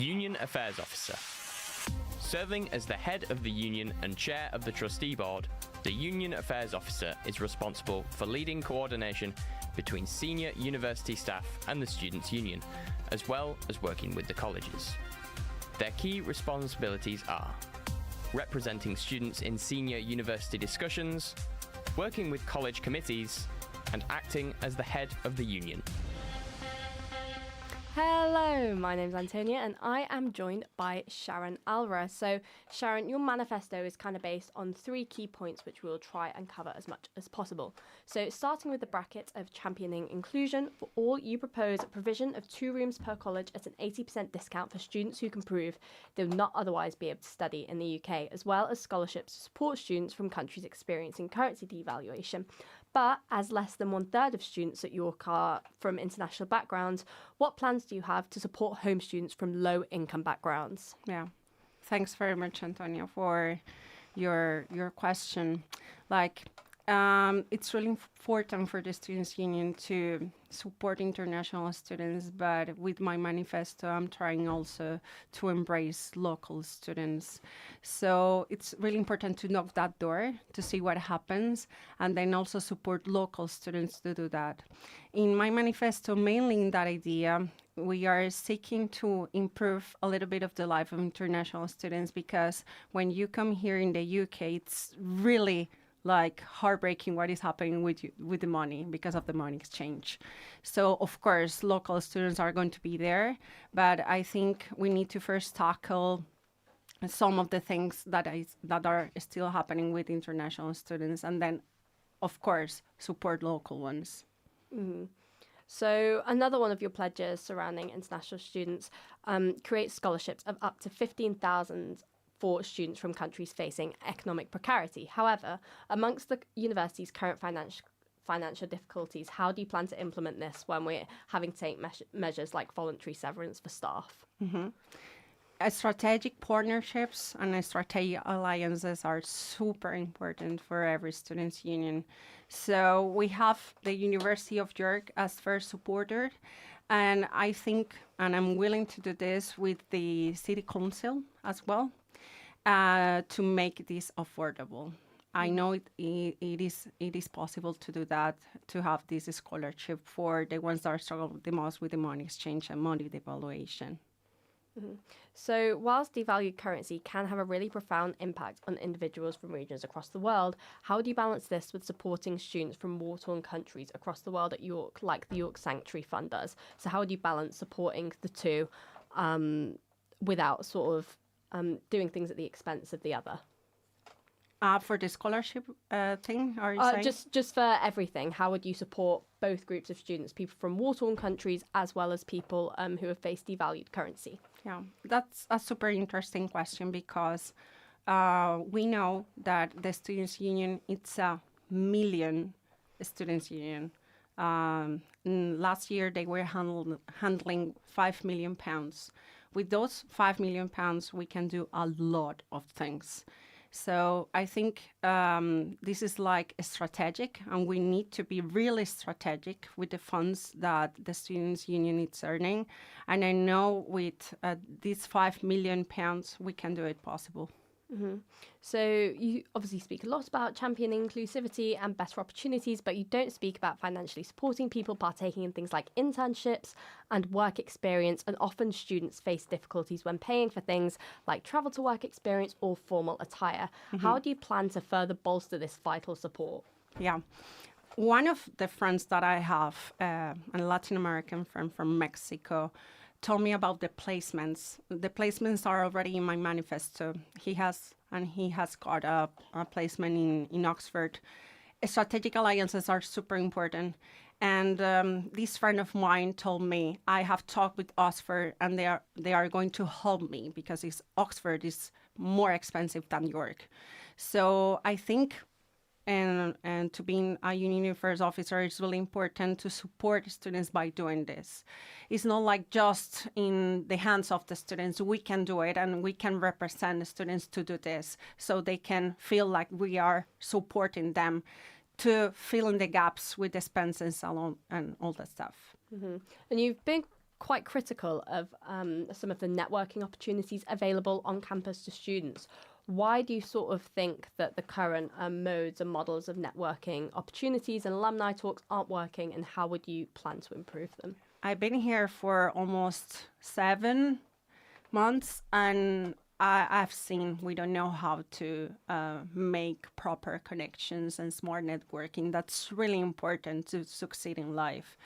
Union Affairs Officer. Serving as the head of the union and chair of the trustee board, the Union Affairs Officer is responsible for leading coordination between senior university staff and the Students' Union, as well as working with the colleges. Their key responsibilities are representing students in senior university discussions, working with college committees, and acting as the head of the union. Hello, my name's Antonia and I am joined by Sharon Alvarez. So Sharon, your manifesto is kind of based on 3 key points which we'll try and cover as much as possible. So starting with the bracket of championing inclusion, for all you propose provision of 2 rooms per college at an 80% discount for students who can prove they would not otherwise be able to study in the UK, as well as scholarships to support students from countries experiencing currency devaluation. But as less than 1/3 of students at York are from international backgrounds, what plans do you have to support home students from low-income backgrounds? Yeah, thanks very much, Antonia, for your question. It's really important for the Students' Union to support international students, but with my manifesto, I'm trying also to embrace local students. So it's really important to knock that door to see what happens, and then also support local students to do that. In my manifesto, mainly in that idea, we are seeking to improve a little bit of the life of international students, because when you come here in the UK, it's really heartbreaking what is happening with the money because of the money exchange. So of course local students are going to be there, but I think we need to first tackle some of the things that are still happening with international students, and then of course support local ones. Mm-hmm. So another one of your pledges surrounding international students creates scholarships of up to 15,000 for students from countries facing economic precarity. However, amongst the university's current financial difficulties, how do you plan to implement this when we're having to take measures like voluntary severance for staff? Mm-hmm. Strategic partnerships and strategic alliances are super important for every students' union. So we have the University of York as first supporter, and I think, and I'm willing to do this with the City Council as well, to make this affordable. I know it is possible to do that, to have this scholarship for the ones that are struggling the most with the money exchange and money devaluation. Mm-hmm. So whilst devalued currency can have a really profound impact on individuals from regions across the world, how do you balance this with supporting students from war-torn countries across the world at York, like the York Sanctuary Fund does? So how do you balance supporting the two without sort of doing things at the expense of the other? For the scholarship thing, are you saying? Just for everything, how would you support both groups of students, people from war-torn countries as well as people who have faced devalued currency? Yeah, that's a super interesting question, because we know that the Students' Union, it's a million Students' Union. Last year, they were handling £5 million. With those £5 million, we can do a lot of things. So I think this is strategic, and we need to be really strategic with the funds that the Students' Union is earning. And I know with these £5 million, we can do it possible. Mm-hmm. So you obviously speak a lot about championing inclusivity and better opportunities, but you don't speak about financially supporting people partaking in things like internships and work experience, and often students face difficulties when paying for things like travel to work experience or formal attire. Mm-hmm. How do you plan to further bolster this vital support? Yeah. One of the friends that I have, a Latin American friend from Mexico, told me about the placements. The placements are already in my manifesto. He has got a placement in Oxford. Strategic alliances are super important. And this friend of mine told me, I have talked with Oxford, and they are going to help me, because Oxford is more expensive than York. So I think, and to being a Union Affairs officer, it's really important to support students by doing this. It's not just in the hands of the students. We can do it, and we can represent the students to do this, so they can feel like we are supporting them to fill in the gaps with expenses and all that stuff. Mm-hmm. And you've been quite critical of some of the networking opportunities available on campus to students. Why do you sort of think that the current modes and models of networking opportunities and alumni talks aren't working, and how would you plan to improve them? I've been here for almost 7 months, and I've seen we don't know how to make proper connections and smart networking. That's really important to succeed in life.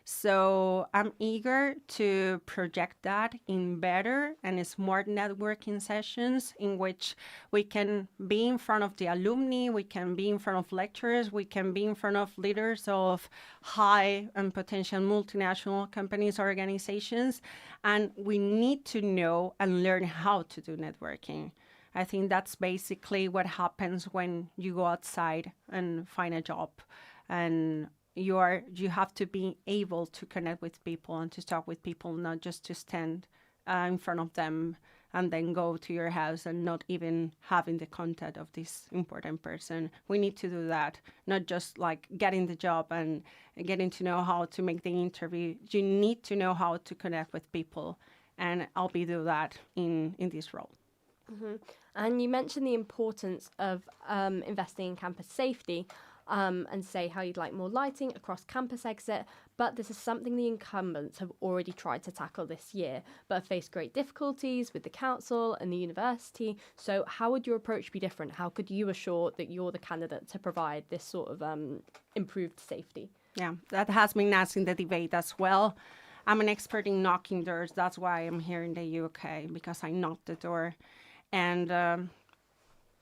So I'm eager to project that in better and smart networking sessions in which we can be in front of the alumni, we can be in front of lecturers, we can be in front of leaders of high and potential multinational companies, organizations, and we need to know and learn how to do networking. I think that's basically what happens when you go outside and find a job, and you have to be able to connect with people and to talk with people, not just to stand in front of them and then go to your house and not even having the contact of this important person. We need to do that, not just like getting the job and getting to know how to make the interview. You need to know how to connect with people, and I'll be doing that in this role. Mm-hmm. And you mentioned the importance of investing in campus safety. And say how you'd like more lighting across campus exit, but this is something the incumbents have already tried to tackle this year, but have faced great difficulties with the council and the university. So how would your approach be different? How could you assure that you're the candidate to provide this sort of improved safety? Yeah, that has been asked in the debate as well. I'm an expert in knocking doors. That's why I'm here in the UK, because I knocked the door. And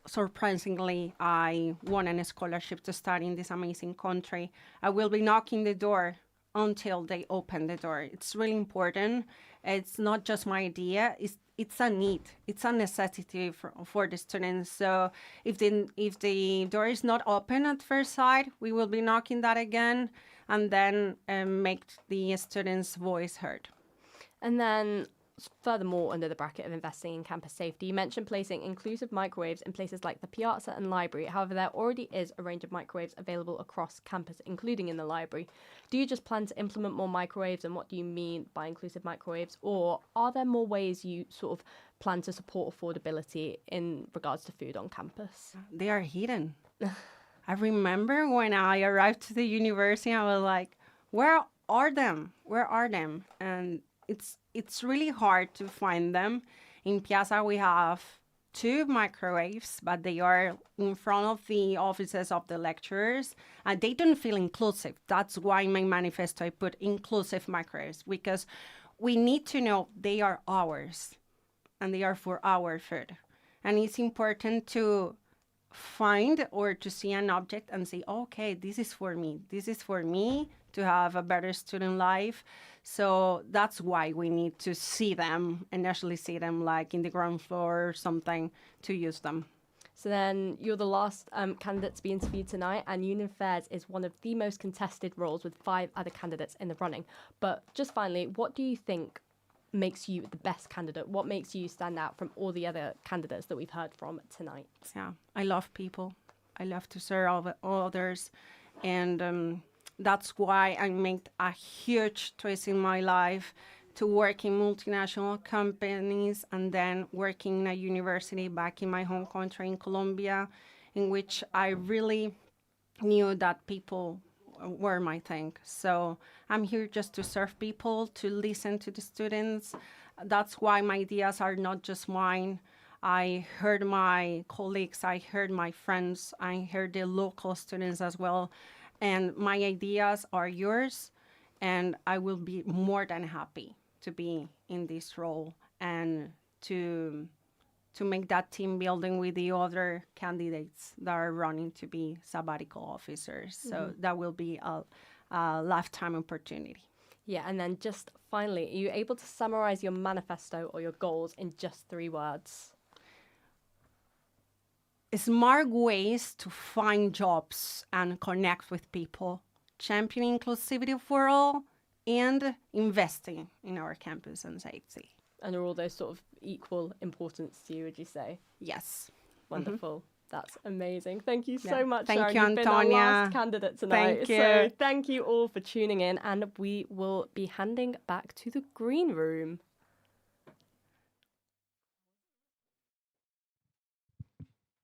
surprisingly, I won a scholarship to study in this amazing country. I will be knocking the door until they open the door. It's really important. It's not just my idea. It's a need. It's a necessity for the students. So if the door is not open at first sight, we will be knocking that again, and then make the students' voice heard. And then furthermore, under the bracket of investing in campus safety, you mentioned placing inclusive microwaves in places like the piazza and library. However, there already is a range of microwaves available across campus, including in the library. Do you just plan to implement more microwaves, and what do you mean by inclusive microwaves? Or are there more ways you sort of plan to support affordability in regards to food on campus? They are hidden. I remember when I arrived to the university, I was like, where are them? Where are them? And it's really hard to find them. In Piazza, we have 2 microwaves, but they are in front of the offices of the lecturers, and they don't feel inclusive. That's why in my manifesto I put inclusive microwaves, because we need to know they are ours, and they are for our food. And it's important to find or to see an object and say, okay, this is for me. This is for me to have a better student life. So that's why we need to see them, and actually see them like in the ground floor or something, to use them. So then you're the last candidate to be interviewed tonight, and Union Affairs is one of the most contested roles with 5 other candidates in the running. But just finally, what do you think makes you the best candidate? What makes you stand out from all the other candidates that we've heard from tonight? Yeah, I love people. I love to serve others. And that's why I made a huge choice in my life to work in multinational companies, and then working in a university back in my home country in Colombia, in which I really knew that people were my thing. So I'm here just to serve people, to listen to the students. That's why my ideas are not just mine. I heard my colleagues, I heard my friends, I heard the local students as well. And my ideas are yours, and I will be more than happy to be in this role and to make that team building with the other candidates that are running to be sabbatical officers. So that will be a lifetime opportunity. Yeah, and then just finally, are you able to summarize your manifesto or your goals in just 3 words? Smart ways to find jobs and connect with people, championing inclusivity for all, and investing in our campus and safety. And are all those sort of equal importance to you, would you say? Yes. Wonderful. That's amazing. Thank you so Yeah. much, Thank Sharon. you, You've been our Antonia. last candidate tonight. Thank you. So thank you all for tuning in, and we will be handing back to the green room.